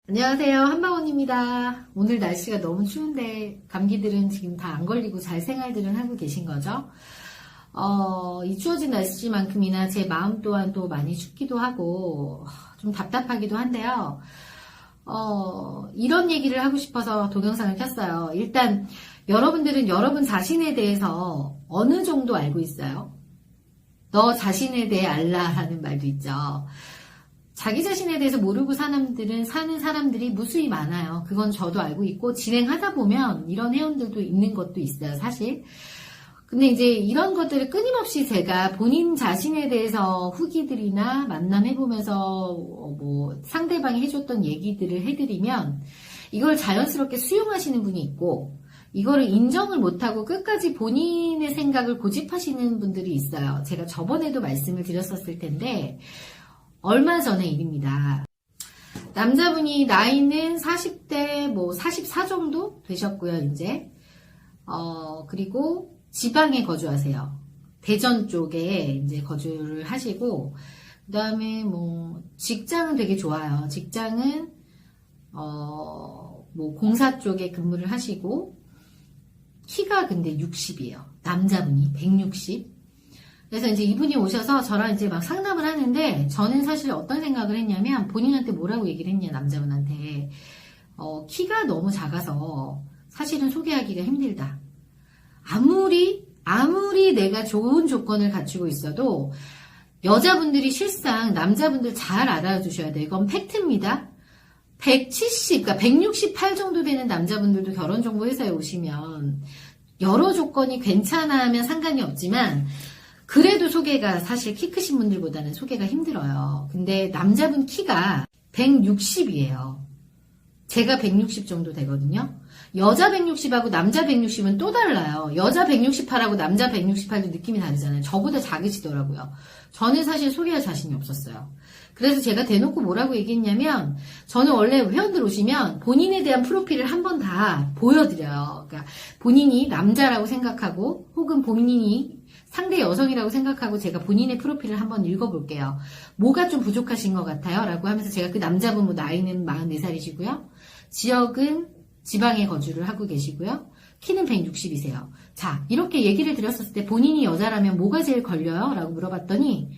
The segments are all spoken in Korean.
안녕하세요. 한방원입니다. 오늘 날씨가 너무 추운데 감기들은 지금 다 안 걸리고 잘 생활들은 하고 계신 거죠? 이 추워진 날씨만큼이나 제 마음 또한 또 많이 춥기도 하고 좀 답답하기도 한데요. 이런 얘기를 하고 싶어서 동영상을 켰어요. 일단 여러분들은 여러분 자신에 대해서 어느 정도 알고 있어요? 너 자신에 대해 알라라는 말도 있죠. 자기 자신에 대해서 모르고 사는 사람들이 무수히 많아요. 그건 저도 알고 있고 진행하다 보면 이런 회원들도 있는 것도 있어요, 사실. 근데 이제 이런 것들을 끊임없이 제가 본인 자신에 대해서 후기들이나 만남해보면서 뭐 상대방이 해줬던 얘기들을 해드리면 이걸 자연스럽게 수용하시는 분이 있고 이거를 인정을 못하고 끝까지 본인의 생각을 고집하시는 분들이 있어요. 제가 저번에도 말씀을 드렸었을 텐데 얼마 전의 일입니다. 남자분이 나이는 40대 44 정도 되셨고요, 이제. 그리고 지방에 거주하세요. 대전 쪽에 이제 거주를 하시고, 그 다음에 직장은 되게 좋아요. 직장은, 공사 쪽에 근무를 하시고, 키가 근데 60이에요. 남자분이 160. 그래서 이제 이분이 오셔서 저랑 이제 막 상담을 하는데 저는 사실 어떤 생각을 했냐면 본인한테 뭐라고 얘기를 했냐, 남자분한테. 키가 너무 작아서 사실은 소개하기가 힘들다. 아무리 내가 좋은 조건을 갖추고 있어도 여자분들이 실상 남자분들 잘 알아주셔야 돼요. 이건 팩트입니다. 170, 그러니까 168 정도 되는 남자분들도 결혼정보회사에 오시면 여러 조건이 괜찮으면 상관이 없지만 그래도 소개가 사실 키 크신 분들보다는 소개가 힘들어요. 근데 남자분 키가 160이에요. 제가 160 정도 되거든요. 여자 160하고 남자 160은 또 달라요. 여자 168하고 남자 168도 느낌이 다르잖아요. 저보다 작으시더라고요. 저는 사실 소개할 자신이 없었어요. 그래서 제가 대놓고 뭐라고 얘기했냐면 저는 원래 회원들 오시면 본인에 대한 프로필을 한 번 다 보여드려요. 그러니까 본인이 남자라고 생각하고 혹은 본인이 상대 여성이라고 생각하고 제가 본인의 프로필을 한번 읽어볼게요. 뭐가 좀 부족하신 것 같아요? 라고 하면서 제가 그 남자분 나이는 44살이시고요. 지역은 지방에 거주를 하고 계시고요. 키는 160이세요. 자, 이렇게 얘기를 드렸었을 때 본인이 여자라면 뭐가 제일 걸려요? 라고 물어봤더니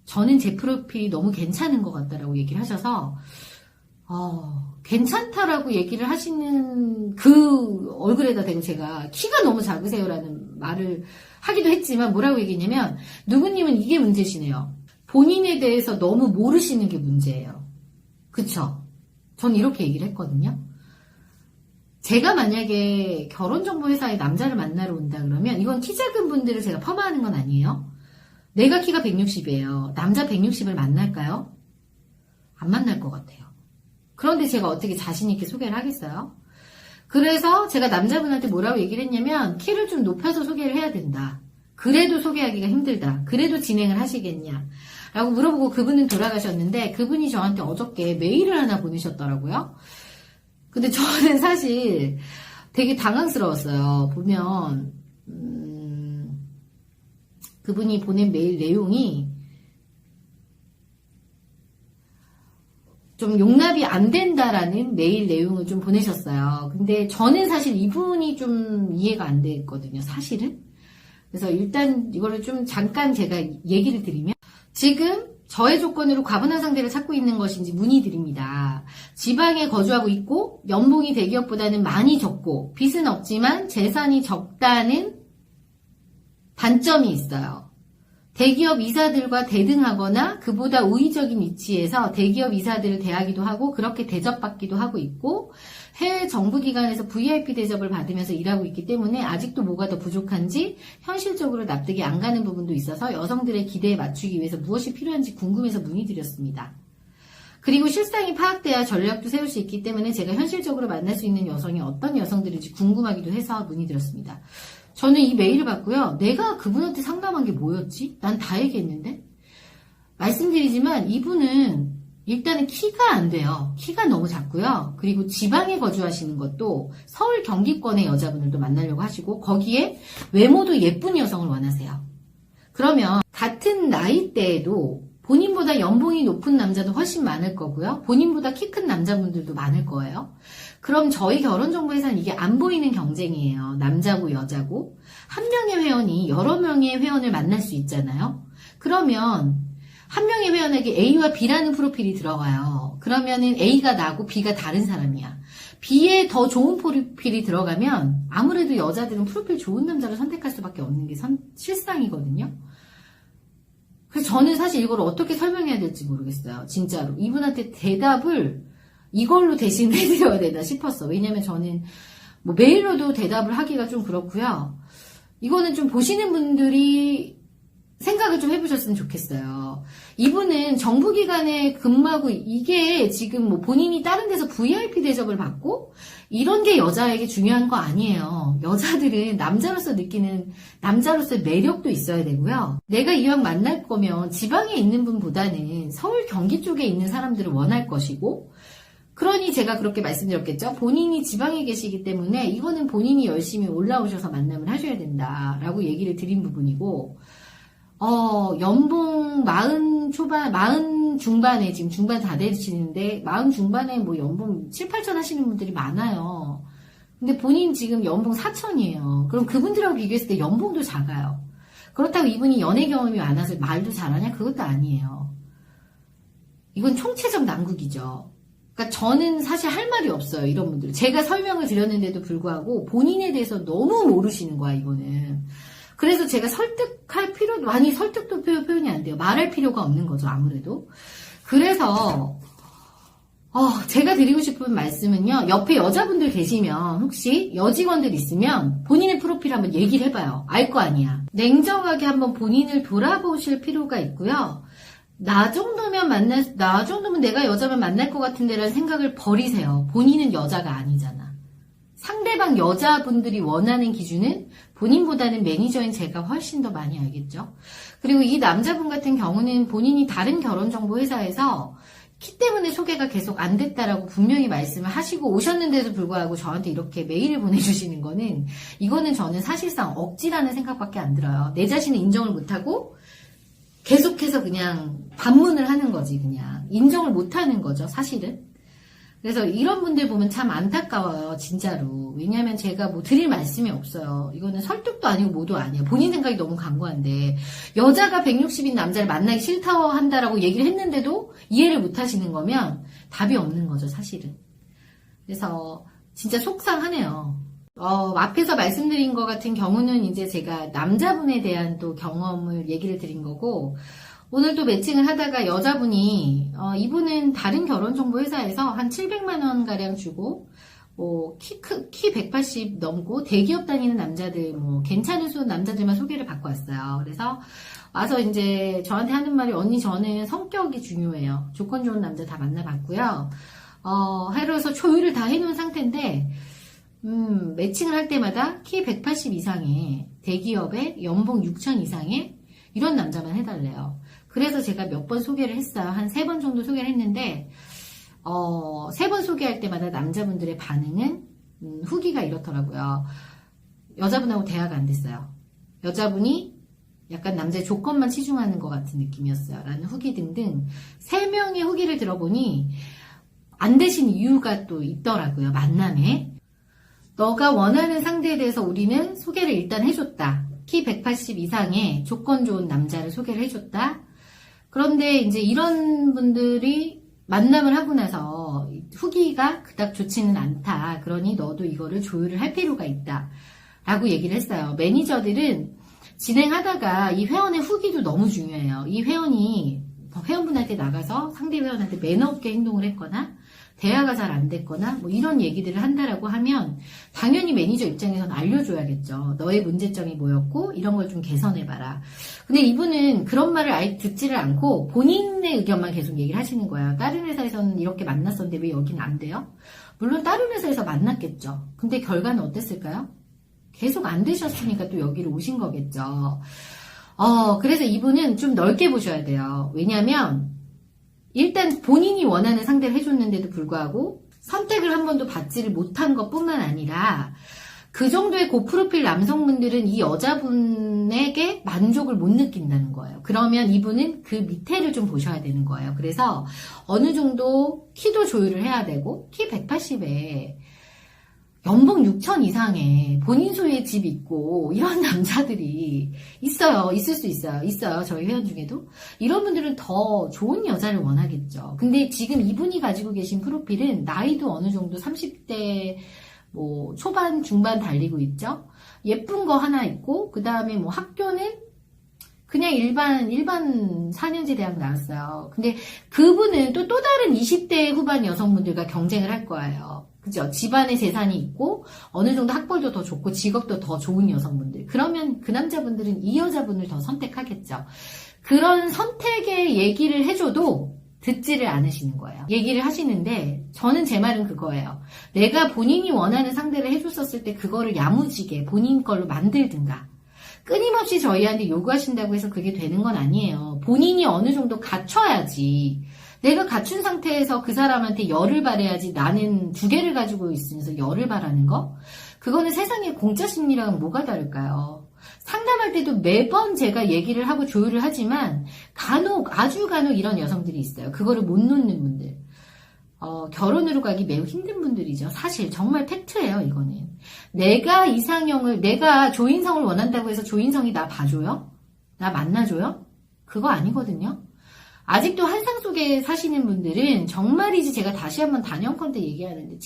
저는 제 프로필이 너무 괜찮은 것 같다라고 얘기를 하셔서 괜찮다라고 얘기를 하시는 그 얼굴에다 대고 제가 키가 너무 작으세요라는 말을 하기도 했지만 뭐라고 얘기했냐면 누구님은 이게 문제시네요. 본인에 대해서 너무 모르시는 게 문제예요. 그쵸? 전 이렇게 얘기를 했거든요. 제가 만약에 결혼정보회사에 남자를 만나러 온다 그러면 이건 키 작은 분들을 제가 폄하하는 건 아니에요. 내가 키가 160이에요. 남자 160을 만날까요? 안 만날 것 같아요. 그런데 제가 어떻게 자신 있게 소개를 하겠어요? 그래서 제가 남자분한테 뭐라고 얘기를 했냐면 키를 좀 높여서 소개를 해야 된다. 그래도 소개하기가 힘들다. 그래도 진행을 하시겠냐? 라고 물어보고 그분은 돌아가셨는데 그분이 저한테 어저께 메일을 하나 보내셨더라고요. 근데 저는 사실 되게 당황스러웠어요. 보면 그분이 보낸 메일 내용이 좀 용납이 안 된다라는 메일 내용을 좀 보내셨어요. 근데 저는 사실 이분이 좀 이해가 안 됐거든요, 사실은. 그래서 일단 이거를 좀 잠깐 제가 얘기를 드리면 지금 저의 조건으로 과분한 상대를 찾고 있는 것인지 문의드립니다. 지방에 거주하고 있고 연봉이 대기업보다는 많이 적고 빚은 없지만 재산이 적다는 단점이 있어요. 대기업 이사들과 대등하거나 그보다 우위적인 위치에서 대기업 이사들을 대하기도 하고 그렇게 대접받기도 하고 있고 해외 정부기관에서 VIP 대접을 받으면서 일하고 있기 때문에 아직도 뭐가 더 부족한지 현실적으로 납득이 안 가는 부분도 있어서 여성들의 기대에 맞추기 위해서 무엇이 필요한지 궁금해서 문의드렸습니다. 그리고 실상이 파악돼야 전략도 세울 수 있기 때문에 제가 현실적으로 만날 수 있는 여성이 어떤 여성들인지 궁금하기도 해서 문의드렸습니다. 저는 이 메일을 받고요. 내가 그분한테 상담한 게 뭐였지? 난 다 얘기했는데? 말씀드리지만 이분은 일단은 키가 안 돼요. 키가 너무 작고요. 그리고 지방에 거주하시는 것도 서울 경기권의 여자분들도 만나려고 하시고 거기에 외모도 예쁜 여성을 원하세요. 그러면 같은 나이대에도 본인보다 연봉이 높은 남자도 훨씬 많을 거고요. 본인보다 키 큰 남자분들도 많을 거예요. 그럼 저희 결혼정보회사는 이게 안 보이는 경쟁이에요. 남자고 여자고. 한 명의 회원이 여러 명의 회원을 만날 수 있잖아요. 그러면 한 명의 회원에게 A와 B라는 프로필이 들어가요. 그러면은 A가 나고 B가 다른 사람이야. B에 더 좋은 프로필이 들어가면 아무래도 여자들은 프로필 좋은 남자를 선택할 수밖에 없는 게 실상이거든요. 그래서 저는 사실 이걸 어떻게 설명해야 될지 모르겠어요. 진짜로. 이분한테 대답을 이걸로 대신 해드려야 되나 싶었어. 왜냐면 저는 뭐 메일로도 대답을 하기가 좀 그렇고요. 이거는 좀 보시는 분들이 생각을 좀 해보셨으면 좋겠어요. 이분은 정부기관에 근무하고 이게 지금 뭐 본인이 다른 데서 VIP 대접을 받고 이런 게 여자에게 중요한 거 아니에요. 여자들은 남자로서 느끼는 남자로서의 매력도 있어야 되고요. 내가 이왕 만날 거면 지방에 있는 분보다는 서울 경기 쪽에 있는 사람들을 원할 것이고 그러니 제가 그렇게 말씀드렸겠죠. 본인이 지방에 계시기 때문에 이거는 본인이 열심히 올라오셔서 만남을 하셔야 된다라고 얘기를 드린 부분이고 연봉 40 중반에 지금 중반 다 되시는데 40 중반에 뭐 연봉 7, 8천 하시는 분들이 많아요. 근데 본인 지금 연봉 4천이에요. 그럼 그분들하고 비교했을 때 연봉도 작아요. 그렇다고 이분이 연애 경험이 많아서 말도 잘하냐? 그것도 아니에요. 이건 총체적 난국이죠. 그러니까 저는 사실 할 말이 없어요. 이런 분들. 제가 설명을 드렸는데도 불구하고 본인에 대해서 너무 모르시는 거야, 이거는. 그래서 제가 설득할 필요도, 많이 설득도 표현이 안 돼요. 말할 필요가 없는 거죠, 아무래도. 그래서, 제가 드리고 싶은 말씀은요, 옆에 여자분들 계시면, 혹시 여직원들 있으면, 본인의 프로필 한번 얘기를 해봐요. 알 거 아니야. 냉정하게 한번 본인을 돌아보실 필요가 있고요. 나 정도면 내가 여자만 만날 것 같은데라는 생각을 버리세요. 본인은 여자가 아니잖아. 상대방 여자분들이 원하는 기준은 본인보다는 매니저인 제가 훨씬 더 많이 알겠죠. 그리고 이 남자분 같은 경우는 본인이 다른 결혼정보회사에서 키 때문에 소개가 계속 안 됐다라고 분명히 말씀을 하시고 오셨는데도 불구하고 저한테 이렇게 메일을 보내주시는 거는 이거는 저는 사실상 억지라는 생각밖에 안 들어요. 내 자신을 인정을 못하고 계속해서 그냥 반문을 하는 거지, 그냥. 인정을 못 하는 거죠, 사실은. 그래서 이런 분들 보면 참 안타까워요, 진짜로. 왜냐면 제가 뭐 드릴 말씀이 없어요. 이거는 설득도 아니고 뭐도 아니에요. 본인 생각이 너무 강고한데, 여자가 160인 남자를 만나기 싫다고 한다라고 얘기를 했는데도 이해를 못 하시는 거면 답이 없는 거죠, 사실은. 그래서 진짜 속상하네요. 앞에서 말씀드린 것 같은 경우는 이제 제가 남자분에 대한 또 경험을 얘기를 드린 거고, 오늘 또 매칭을 하다가 여자분이, 이분은 다른 결혼정보회사에서 한 700만원 가량 주고, 키 180 넘고 대기업 다니는 남자들, 괜찮은 남자들만 소개를 받고 왔어요. 그래서 와서 이제 저한테 하는 말이, 언니 저는 성격이 중요해요. 조건 좋은 남자 다 만나봤고요. 해서 조율을 다 해놓은 상태인데, 매칭을 할 때마다 키 180 이상의 대기업에 연봉 6천 이상의 이런 남자만 해달래요. 그래서 제가 몇 번 소개를 했어요. 한 3번 정도 소개를 했는데 3번 소개할 때마다 남자분들의 반응은 후기가 이렇더라고요. 여자분하고 대화가 안 됐어요. 여자분이 약간 남자의 조건만 치중하는 것 같은 느낌이었어요. 라는 후기 등등 3명의 후기를 들어보니 안 되신 이유가 또 있더라고요. 만남에. 너가 원하는 상대에 대해서 우리는 소개를 일단 해줬다. 키 180 이상의 조건 좋은 남자를 소개를 해줬다. 그런데 이제 이런 분들이 만남을 하고 나서 후기가 그닥 좋지는 않다. 그러니 너도 이거를 조율을 할 필요가 있다. 라고 얘기를 했어요. 매니저들은 진행하다가 이 회원의 후기도 너무 중요해요. 이 회원이 회원분한테 나가서 상대 회원한테 매너 없게 행동을 했거나 대화가 잘 안 됐거나 이런 얘기들을 한다라고 하면 당연히 매니저 입장에서는 알려줘야겠죠. 너의 문제점이 뭐였고 이런 걸 좀 개선해봐라. 근데 이분은 그런 말을 아예 듣지를 않고 본인의 의견만 계속 얘기를 하시는 거야. 다른 회사에서는 이렇게 만났었는데 왜 여기는 안 돼요? 물론 다른 회사에서 만났겠죠. 근데 결과는 어땠을까요? 계속 안 되셨으니까 또 여기로 오신 거겠죠. 그래서 이분은 좀 넓게 보셔야 돼요. 왜냐면 일단 본인이 원하는 상대를 해줬는데도 불구하고 선택을 한 번도 받지를 못한 것뿐만 아니라 그 정도의 고프로필 남성분들은 이 여자분에게 만족을 못 느낀다는 거예요. 그러면 이분은 그 밑에를 좀 보셔야 되는 거예요. 그래서 어느 정도 키도 조율을 해야 되고, 키 180에 연봉 6천 이상에 본인 소유의 집 있고 이런 남자들이 있어요. 있을 수 있어요. 있어요. 저희 회원 중에도. 이런 분들은 더 좋은 여자를 원하겠죠. 근데 지금 이분이 가지고 계신 프로필은 나이도 어느 정도 30대 뭐 초반 중반 달리고 있죠. 예쁜 거 하나 있고 그 다음에 뭐 학교는 그냥 일반 4년제 대학 나왔어요. 근데 그분은 또 다른 20대 후반 여성분들과 경쟁을 할 거예요. 그죠? 집안에 재산이 있고 어느 정도 학벌도 더 좋고 직업도 더 좋은 여성분들. 그러면 그 남자분들은 이 여자분을 더 선택하겠죠. 그런 선택의 얘기를 해줘도 듣지를 않으시는 거예요. 얘기를 하시는데 저는 제 말은 그거예요. 내가 본인이 원하는 상대를 해줬었을 때 그거를 야무지게 본인 걸로 만들든가. 끊임없이 저희한테 요구하신다고 해서 그게 되는 건 아니에요. 본인이 어느 정도 갖춰야지. 내가 갖춘 상태에서 그 사람한테 열을 발해야지. 나는 두 개를 가지고 있으면서 열을 발하는 거? 그거는 세상에 공짜 심리랑은 뭐가 다를까요? 상담할 때도 매번 제가 얘기를 하고 조율을 하지만 아주 간혹 이런 여성들이 있어요. 그거를 못 놓는 분들. 결혼으로 가기 매우 힘든 분들이죠. 사실 정말 팩트예요, 이거는. 내가 조인성을 원한다고 해서 조인성이 나 봐줘요? 나 만나줘요? 그거 아니거든요. 아직도 환상 속에 사시는 분들은 정말이지 제가 다시 한번 단연컨대 얘기하는데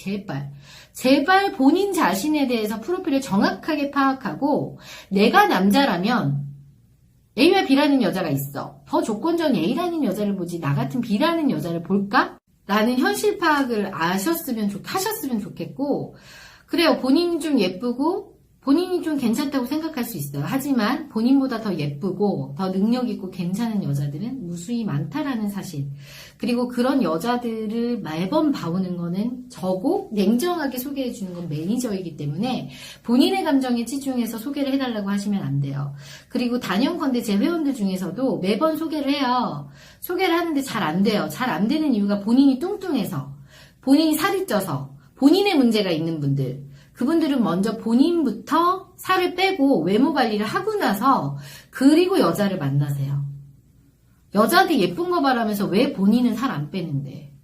제발 본인 자신에 대해서 프로필을 정확하게 파악하고 내가 남자라면 A와 B라는 여자가 있어. 더 조건전 A라는 여자를 보지 나 같은 B라는 여자를 볼까? 라는 현실 파악을 하셨으면 좋겠고 그래요. 본인이 좀 예쁘고 본인이 좀 괜찮다고 생각할 수 있어요. 하지만 본인보다 더 예쁘고 더 능력 있고 괜찮은 여자들은 무수히 많다라는 사실. 그리고 그런 여자들을 매번 봐오는 거는 저고 냉정하게 소개해 주는 건 매니저이기 때문에 본인의 감정에 치중해서 소개를 해달라고 하시면 안 돼요. 그리고 단연컨대 제 회원들 중에서도 매번 소개를 해요. 소개를 하는데 잘 안 돼요. 잘 안 되는 이유가 본인이 뚱뚱해서, 본인이 살이 쪄서, 본인의 문제가 있는 분들. 그분들은 먼저 본인부터 살을 빼고 외모 관리를 하고 나서 그리고 여자를 만나세요. 여자한테 예쁜 거 바라면서 왜 본인은 살 안 빼는데.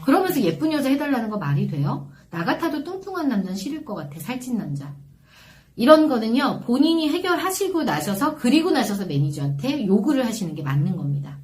그러면서 예쁜 여자 해달라는 거 말이 돼요? 나 같아도 뚱뚱한 남자는 싫을 것 같아. 살찐 남자. 이런 거는요. 본인이 해결하시고 나셔서 그리고 나셔서 매니저한테 요구를 하시는 게 맞는 겁니다.